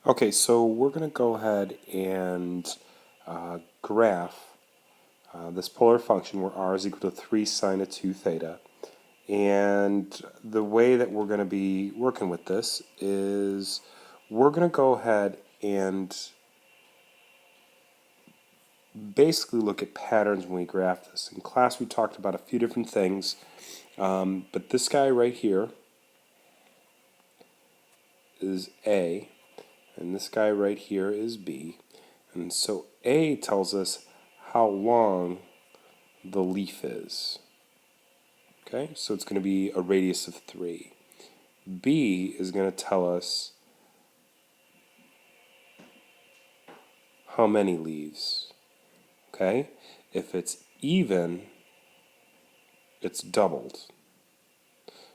Okay, so we're going to go ahead and graph this polar function where r is equal to 3 sine of 2 theta. And the way that we're going to be working with this is we're going to go ahead and basically look at patterns when we graph this. In class we talked about a few different things, but this guy right here is A, and this guy right here is B. And so A tells us how long the leaf is. Okay, so it's going to be a radius of 3. B is going to tell us how many leaves. Okay, if it's even, it's doubled.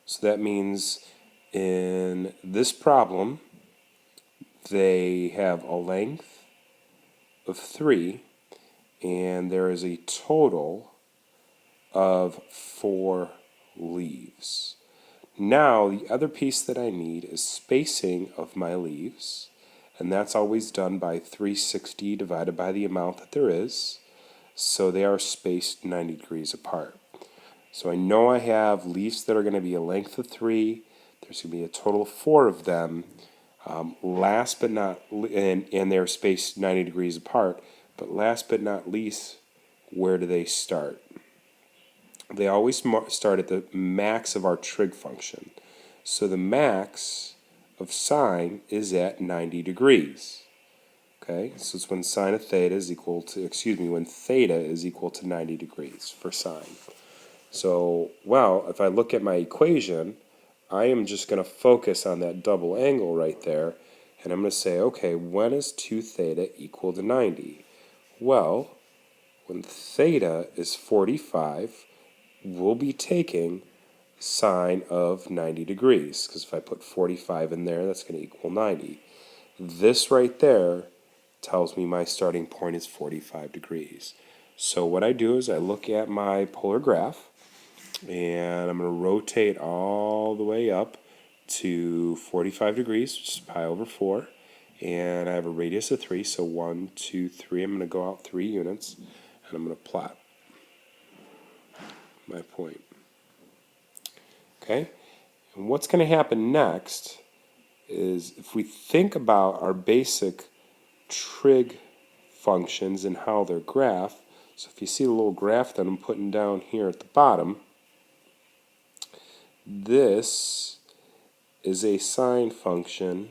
So that means in this problem, they have a length of 3, and there is a total of 4 leaves. Now, the other piece that I need is spacing of my leaves, and that's always done by 360 divided by the amount that there is, so they are spaced 90 degrees apart. So I know I have leaves that are going to be a length of 3, there's going to be a total of 4 of them, last but not, and they're spaced 90 degrees apart, but last but not least, where do they start? They always start at the max of our trig function. So the max of sine is at 90 degrees. Okay, so it's when sine of theta is equal to, when theta is equal to 90 degrees for sine. So, well, if I look at my equation, I am just going to focus on that double angle right there, and I'm going to say, okay, when is 2 theta equal to 90? Well, when theta is 45, we'll be taking sine of 90 degrees, because if I put 45 in there, that's going to equal 90. This right there tells me my starting point is 45 degrees. So what I do is I look at my polar graph, and I'm going to rotate all the way up to 45 degrees, which is pi over 4, and I have a radius of 3, so 1, 2, 3. I'm going to go out 3 units, and I'm going to plot my point. Okay, and what's going to happen next is if we think about our basic trig functions and how they're graphed, so if you see the little graph that I'm putting down here at the bottom, this is a sine function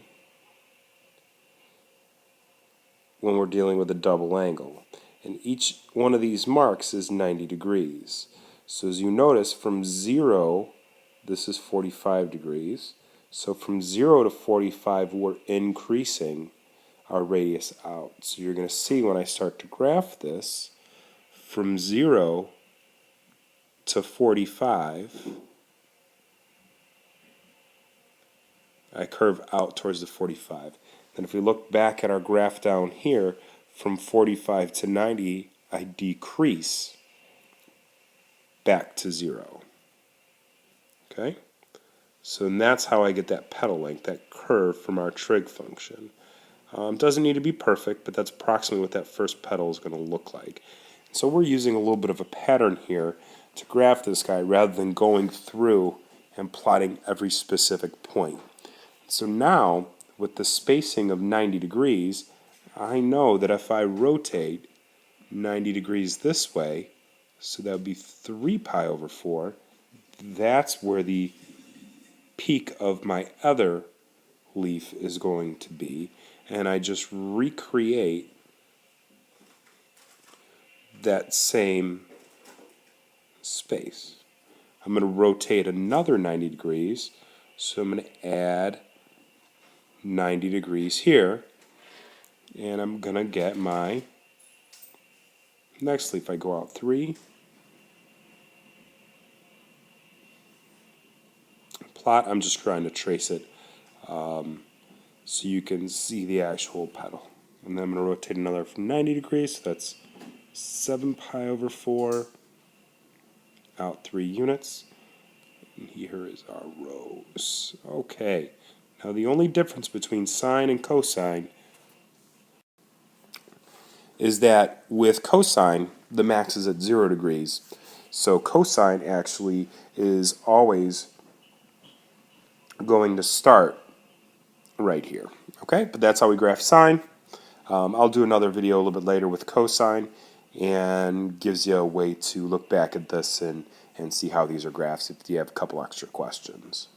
when we're dealing with a double angle. And each one of these marks is 90 degrees. So as you notice, from 0, this is 45 degrees. So from 0 to 45, we're increasing our radius out. So you're going to see when I start to graph this, from 0 to 45, I curve out towards the 45. Then if we look back at our graph down here, from 45 to 90, I decrease back to 0. Okay? So that's how I get that petal length, that curve from our trig function. Doesn't need to be perfect, but that's approximately what that first petal is going to look like. So we're using a little bit of a pattern here to graph this guy rather than going through and plotting every specific point. So now, with the spacing of 90 degrees, I know that if I rotate 90 degrees this way, so that would be 3 pi over 4, that's where the peak of my other leaf is going to be, and I just recreate that same space. I'm going to rotate another 90 degrees, so I'm going to add 90 degrees here, and I'm going to get my next leaf. I go out 3, plot. I'm just trying to trace it so you can see the actual petal. And then I'm going to rotate another from 90 degrees, so that's 7 pi over 4, out 3 units. And here is our rose. Okay, Now the only difference between sine and cosine is that with cosine, the max is at 0 degrees. So cosine actually is always going to start right here. Okay, but that's how we graph sine. I'll do another video a little bit later with cosine and gives you a way to look back at this and see how these are graphs if you have a couple extra questions.